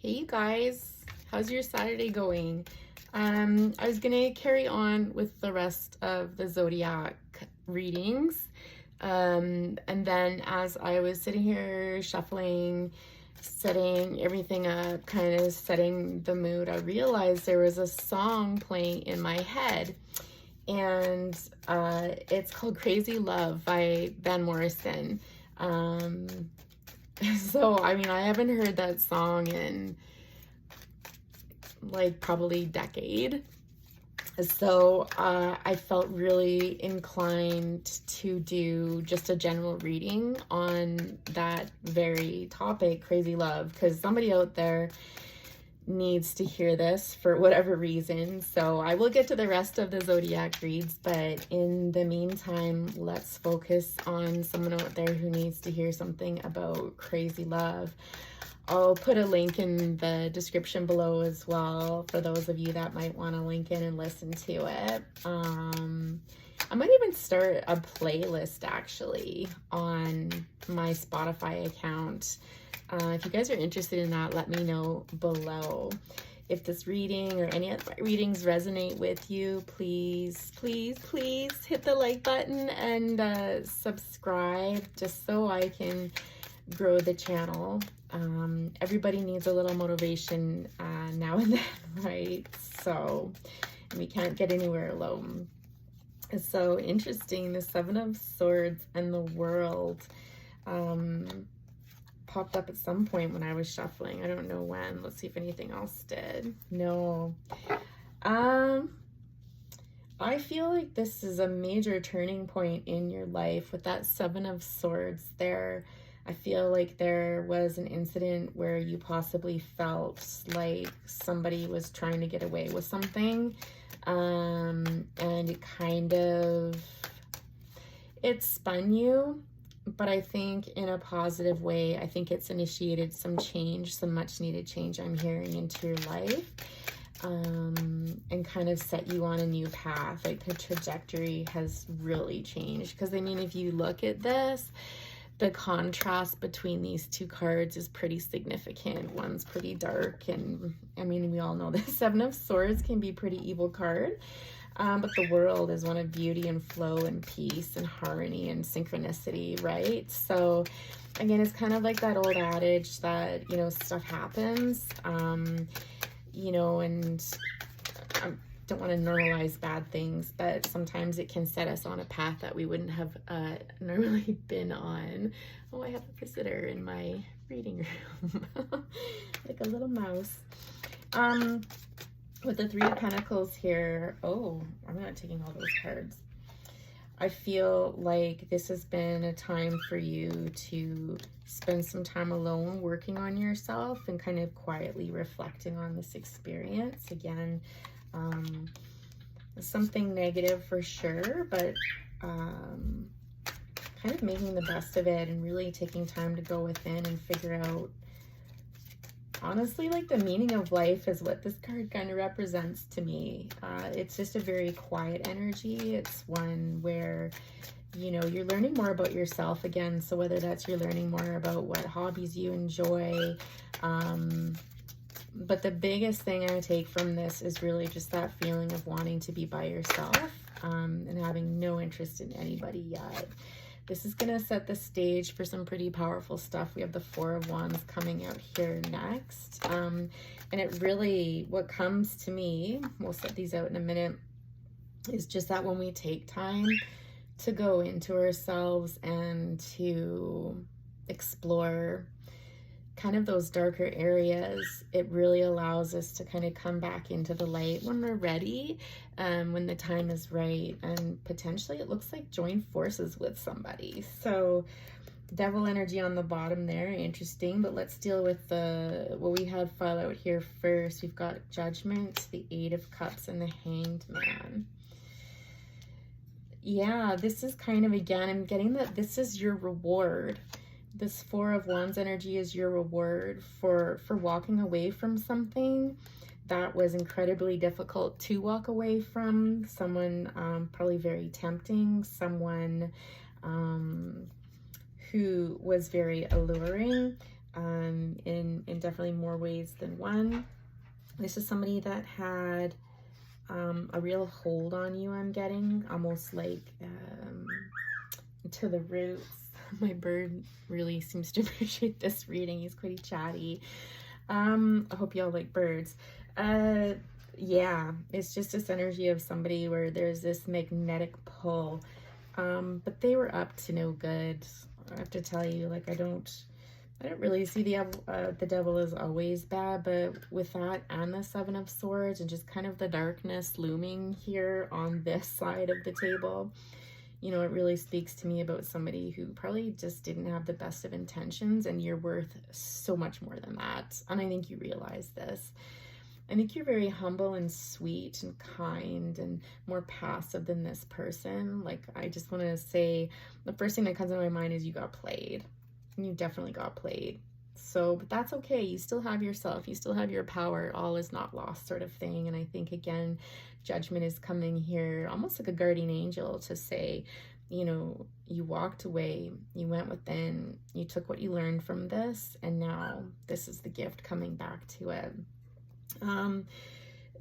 Hey you guys, how's your Saturday going? I was gonna carry on with the rest of the zodiac readings. And then as I was sitting here shuffling, setting everything up, kind of setting the mood, I realized there was a song playing in my head. And it's called Crazy Love by Van Morrison. Um, I haven't heard that song in like probably decade. I felt really inclined to do just a general reading on that very topic, crazy love, because somebody out there needs to hear this for whatever reason. So I will get to the rest of the zodiac reads, but in the meantime, let's focus on someone out there who needs to hear something about crazy love. I'll put a link in the description below as well for those of you that might want to link in and listen to it. I might even start a playlist actually on my Spotify account. If you guys are interested in that, let me know below. If this reading or any of my readings resonate with you, please, please, please hit the like button and subscribe just so I can grow the channel. Everybody needs a little motivation now and then, right? So we can't get anywhere alone. It's so interesting. The Seven of Swords and the World popped up at some point when I was shuffling. I don't know when. Let's see if anything else did. No. I feel like this is a major turning point in your life with that Seven of Swords there. I feel like there was an incident where you possibly felt like somebody was trying to get away with something. And it spun you, but I think in a positive way. I think it's initiated some change, some much needed change I'm hearing into your life. And kind of set you on a new path. Like the trajectory has really changed. Because I mean, if you look at this, the contrast between these two cards is pretty significant. One's pretty dark, and I mean, we all know the Seven of Swords can be a pretty evil card. But the World is one of beauty and flow and peace and harmony and synchronicity, right? So again, it's kind of like that old adage that, you know, stuff happens, you know, and I don't want to normalize bad things, but sometimes it can set us on a path that we wouldn't have normally been on. Oh, I have a visitor in my reading room, like a little mouse. With the Three of Pentacles here, oh, I'm not taking all those cards. I feel like this has been a time for you to spend some time alone working on yourself and kind of quietly reflecting on this experience. Again, something negative for sure, but kind of making the best of it and really taking time to go within and figure out, honestly, like the meaning of life is what this card kind of represents to me. It's just a very quiet energy. It's one where, you know, you're learning more about yourself again. So whether that's you're learning more about what hobbies you enjoy, but the biggest thing I take from this is really just that feeling of wanting to be by yourself and having no interest in anybody yet. This is going to set the stage for some pretty powerful stuff. We have the Four of Wands coming out here next. And it really, what comes to me, we'll set these out in a minute, is just that when we take time to go into ourselves and to explore kind of those darker areas, it really allows us to kind of come back into the light when we're ready, when the time is right, and potentially it looks like join forces with somebody. So Devil energy on the bottom there, interesting. But let's deal with what we had file out here first. We've got Judgment, the Eight of Cups, and the Hanged Man. Yeah, this is kind of, again, I'm getting that this is your reward. This Four of Wands energy is your reward for walking away from something that was incredibly difficult to walk away from. Someone probably very tempting, someone who was very alluring in in definitely more ways than one. This is somebody that had a real hold on you, I'm getting, almost like to the roots. My bird really seems to appreciate this reading. He's quite chatty. I hope y'all like birds. Yeah, it's just this energy of somebody where there's this magnetic pull, but they were up to no good. I have to tell you, like, I don't really see the devil as always bad, but with that and the Seven of Swords and just kind of the darkness looming here on this side of the table, you know, it really speaks to me about somebody who probably just didn't have the best of intentions, and you're worth so much more than that. And I think you realize this. I think you're very humble and sweet and kind and more passive than this person. Like, I just want to say the first thing that comes into my mind is you got played. You definitely got played. So, but that's okay. You still have yourself. You still have your power. All is not lost, sort of thing. And I think, again, judgment is coming here almost like a guardian angel to say, you know, you walked away, you went within, you took what you learned from this, and now this is the gift coming back to it.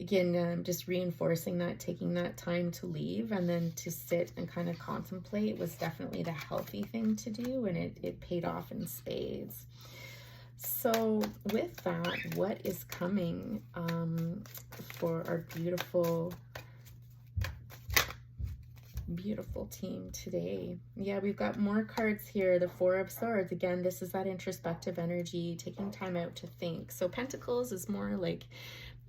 Again, just reinforcing that, taking that time to leave and then to sit and kind of contemplate was definitely the healthy thing to do, and it paid off in spades. So with that, what is coming for our beautiful team today? Yeah, we've got more cards here. The Four of Swords. Again, this is that introspective energy, taking time out to think. So Pentacles is more like,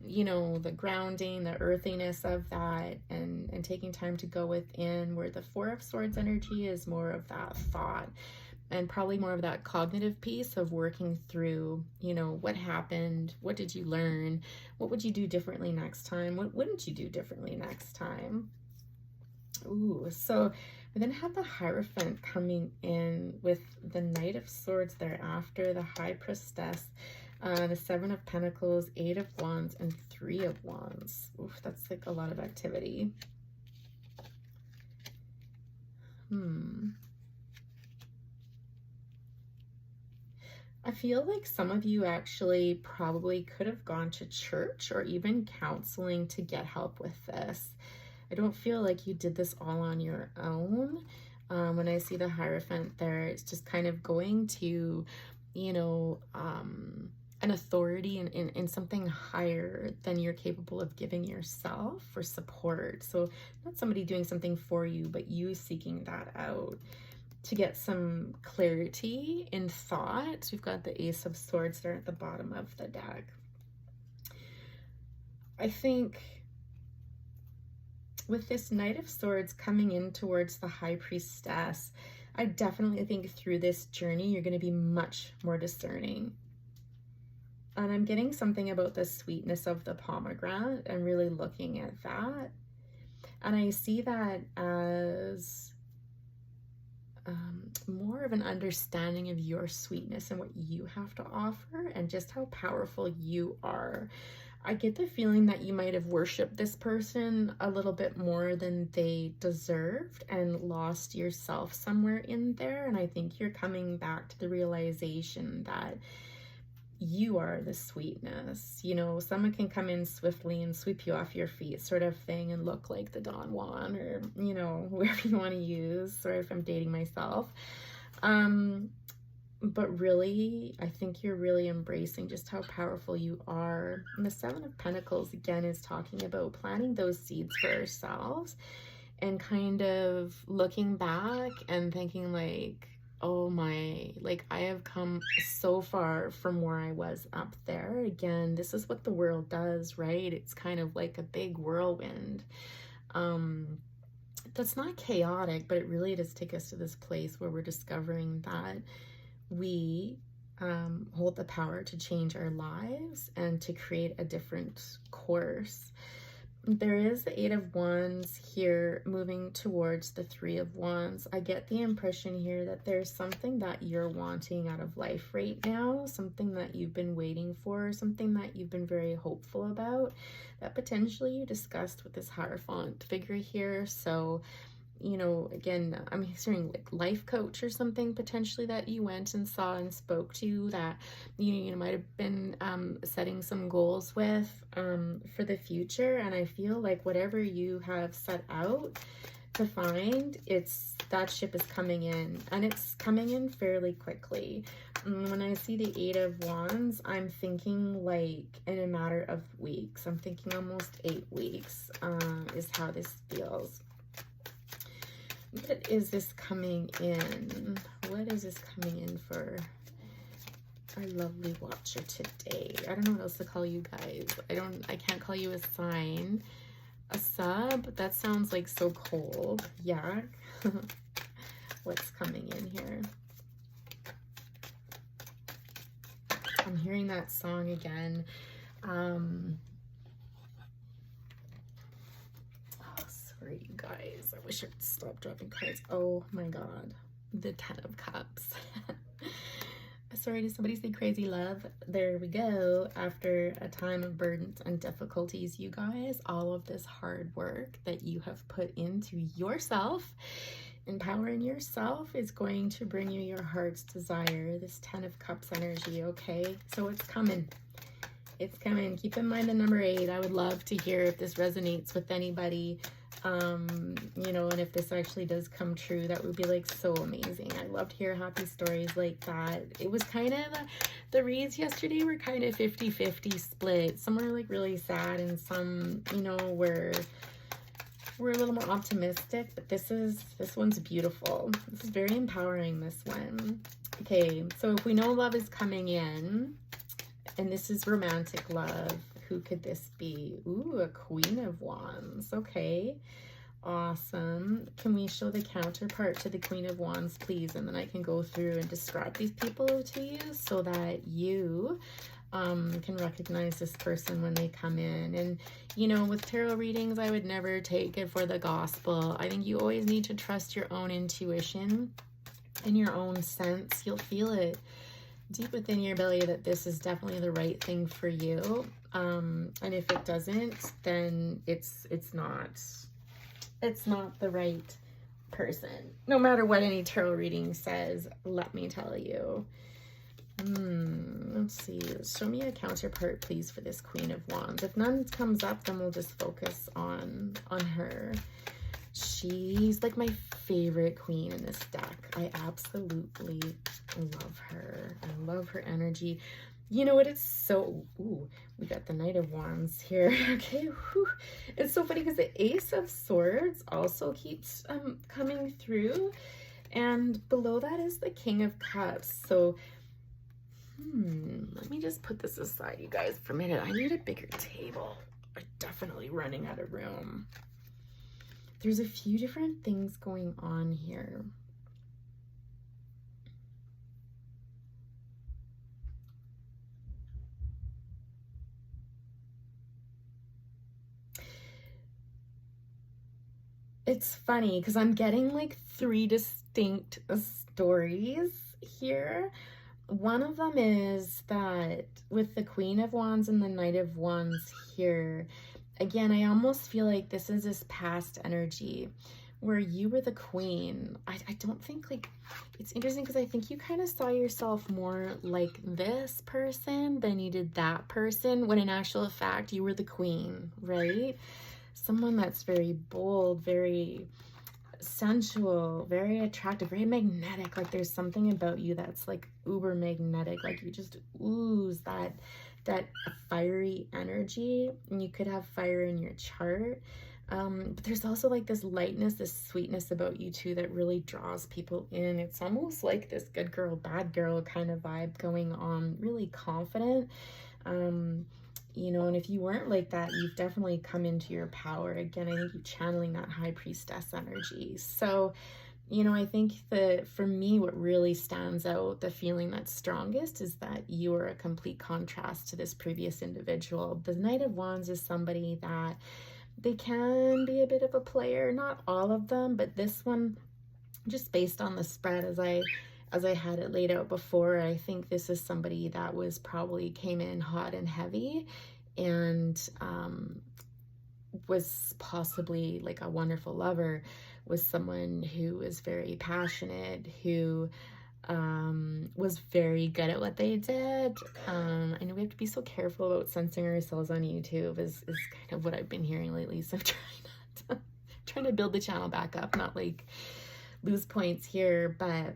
you know, the grounding, the earthiness of that, and taking time to go within, where the Four of Swords energy is more of that thought and probably more of that cognitive piece of working through, you know, what happened, what did you learn, what would you do differently next time, what wouldn't you do differently next time. Ooh, so we then have the Hierophant coming in with the Knight of Swords thereafter, the High Priestess, the Seven of Pentacles, Eight of Wands, and Three of Wands. Oof, that's like a lot of activity. I feel like some of you actually probably could have gone to church or even counseling to get help with this. I don't feel like you did this all on your own. When I see the Hierophant there, it's just kind of going to, you know, an authority in something higher than you're capable of giving yourself for support. So not somebody doing something for you, but you seeking that out to get some clarity in thought. We've got the Ace of Swords there at the bottom of the deck. I think with this Knight of Swords coming in towards the High Priestess, I definitely think through this journey, you're going to be much more discerning. And I'm getting something about the sweetness of the pomegranate and really looking at that. And I see that as more of an understanding of your sweetness and what you have to offer and just how powerful you are. I get the feeling that you might have worshipped this person a little bit more than they deserved and lost yourself somewhere in there. And I think you're coming back to the realization that you are the sweetness. You know, someone can come in swiftly and sweep you off your feet, sort of thing, and look like the Don Juan, or, you know, whoever you want to use. Sorry if I'm dating myself. But really, I think you're really embracing just how powerful you are. And the Seven of Pentacles, again, is talking about planting those seeds for ourselves and kind of looking back and thinking like, oh my, like I have come so far from where I was up there. Again, this is what the world does, right? It's kind of like a big whirlwind. That's not chaotic, but it really does take us to this place where we're discovering that we hold the power to change our lives and to create a different course. There is the Eight of Wands here moving towards the Three of Wands. I get the impression here that there's something that you're wanting out of life right now, something that you've been waiting for, something that you've been very hopeful about, that potentially you discussed with this Hierophant figure here. So you know, again, I'm hearing like life coach or something potentially that you went and saw and spoke to, that you know might have been setting some goals with for the future. And I feel like whatever you have set out to find, it's that ship is coming in, and it's coming in fairly quickly. When I see the 8 of Wands, I'm thinking like in a matter of weeks. I'm thinking almost 8 weeks is how this feels. What is this coming in? What is this coming in for our lovely watcher today? I don't know what else to call you guys. I can't call you a sign. A sub? That sounds like so cold. Yeah. What's coming in here? I'm hearing that song again. Oh, sorry, you guys. I wish I'd stop dropping cards. Oh my God. The 10 of Cups. Sorry, did somebody say crazy love? There we go. After a time of burdens and difficulties, you guys, all of this hard work that you have put into yourself, empowering yourself, is going to bring you your heart's desire. This 10 of Cups energy, okay? So it's coming. It's coming. Keep in mind the number 8. I would love to hear if this resonates with anybody. You know, and if this actually does come true, that would be like so amazing. I love to hear happy stories like that. It was kind of the reads yesterday were kind of 50-50 split. Some were like really sad, and some, you know, were a little more optimistic. But this one's beautiful. This is very empowering, this one. Okay, so if we know love is coming in, and this is romantic love, who could this be? Ooh, a Queen of Wands. Okay, awesome. Can we show the counterpart to the Queen of Wands, please? And then I can go through and describe these people to you so that you can recognize this person when they come in. And, you know, with tarot readings, I would never take it for the gospel. I think you always need to trust your own intuition and your own sense. You'll feel it deep within your belly that this is definitely the right thing for you. And if it doesn't, then it's not the right person. No matter what any tarot reading says, let me tell you. Let's see. Show me a counterpart, please, for this Queen of Wands. If none comes up, then we'll just focus on her. She's like my favorite queen in this deck. I absolutely love her. I love her energy. You know what? It's so... Ooh, we got the Knight of Wands here. Okay, whew. It's so funny because the Ace of Swords also keeps coming through. And below that is the King of Cups. So, let me just put this aside, you guys, for a minute. I need a bigger table. I'm definitely running out of room. There's a few different things going on here. It's funny because I'm getting like 3 distinct stories here. One of them is that with the Queen of Wands and the Knight of Wands here, again, I almost feel like this is this past energy where you were the queen. I don't think, like, it's interesting because I think you kind of saw yourself more like this person than you did that person, when in actual fact you were the queen, right? Someone that's very bold, very sensual, very attractive, very magnetic. Like there's something about you that's like uber magnetic. Like you just ooze that fiery energy, and you could have fire in your chart. But there's also like this lightness, this sweetness about you too that really draws people in. It's almost like this good girl, bad girl kind of vibe going on, really confident. You know, and if you weren't like that, you've definitely come into your power. Again, I think you're channeling that high priestess energy. So, you know, I think that for me, what really stands out, the feeling that's strongest, is that you are a complete contrast to this previous individual. The Knight of Wands is somebody that they can be a bit of a player, not all of them, but this one, just based on the spread as I had it laid out before, I think this is somebody that was probably came in hot and heavy and was possibly like a wonderful lover, was someone who was very passionate, who was very good at what they did. I know we have to be so careful about censoring ourselves on YouTube is kind of what I've been hearing lately. So I'm trying to build the channel back up, not like lose points here, but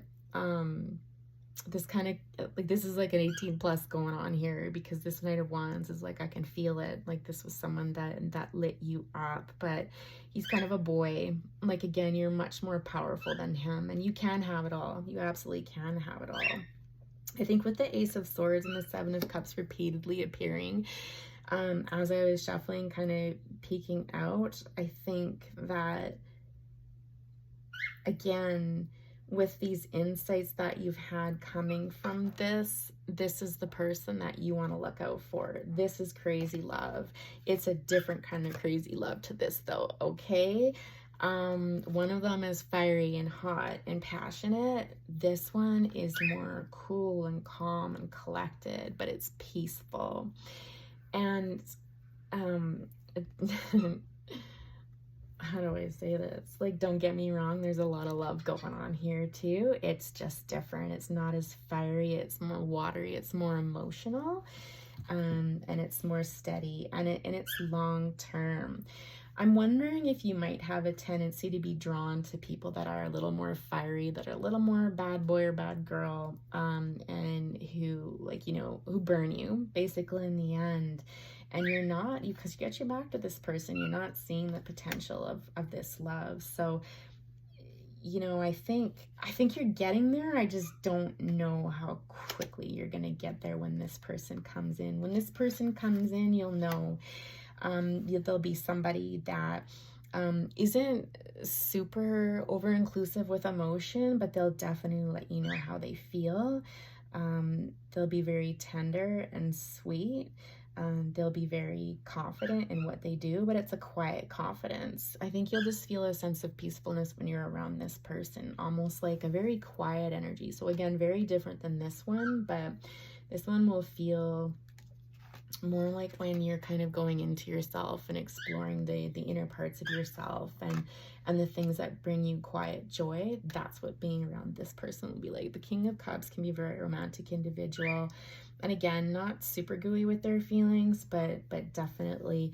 this kind of like, this is like an 18 plus going on here, because this Knight of Wands is like, I can feel it, like this was someone that lit you up, but he's kind of a boy. Like, again, you're much more powerful than him, and you can have it all. You absolutely can have it all. I think with the Ace of Swords and the Seven of Cups repeatedly appearing, as I was shuffling, kind of peeking out, I think that, again, with these insights that you've had coming from this is the person that you want to look out for. This is crazy love. It's a different kind of crazy love to this, though, okay? One of them is fiery and hot and passionate. This one is more cool and calm and collected, but it's peaceful. And how do I say this? Like, don't get me wrong, there's a lot of love going on here too. It's just different. It's not as fiery, it's more watery, it's more emotional, and it's more steady, and it's long term. I'm wondering if you might have a tendency to be drawn to people that are a little more fiery, that are a little more bad boy or bad girl, and who, like, you know, who burn you basically in the end. And you're not, because you get your back to this person, you're not seeing the potential of this love. So, you know, I think you're getting there. I just don't know how quickly you're going to get there when this person comes in. When this person comes in, you'll know. There'll be somebody that isn't super over-inclusive with emotion, but they'll definitely let you know how they feel. They'll be very tender and sweet. They'll be very confident in what they do, but it's a quiet confidence. I think you'll just feel a sense of peacefulness when you're around this person, almost like a very quiet energy. So again, very different than this one, but this one will feel more like when you're kind of going into yourself and exploring the inner parts of yourself and the things that bring you quiet joy. That's what being around this person will be like. The King of Cups can be a very romantic individual, and again, not super gooey with their feelings, but definitely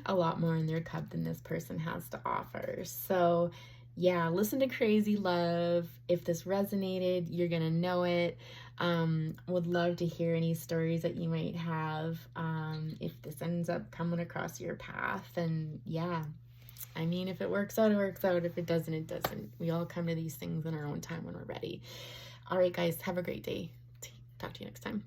a lot more in their cup than this person has to offer. So yeah, listen to Crazy Love. If this resonated, you're gonna know it. Would love to hear any stories that you might have, if this ends up coming across your path. And yeah, I mean, if it works out, it works out. If it doesn't, it doesn't. We all come to these things in our own time when we're ready. All right, guys, have a great day. Talk to you next time.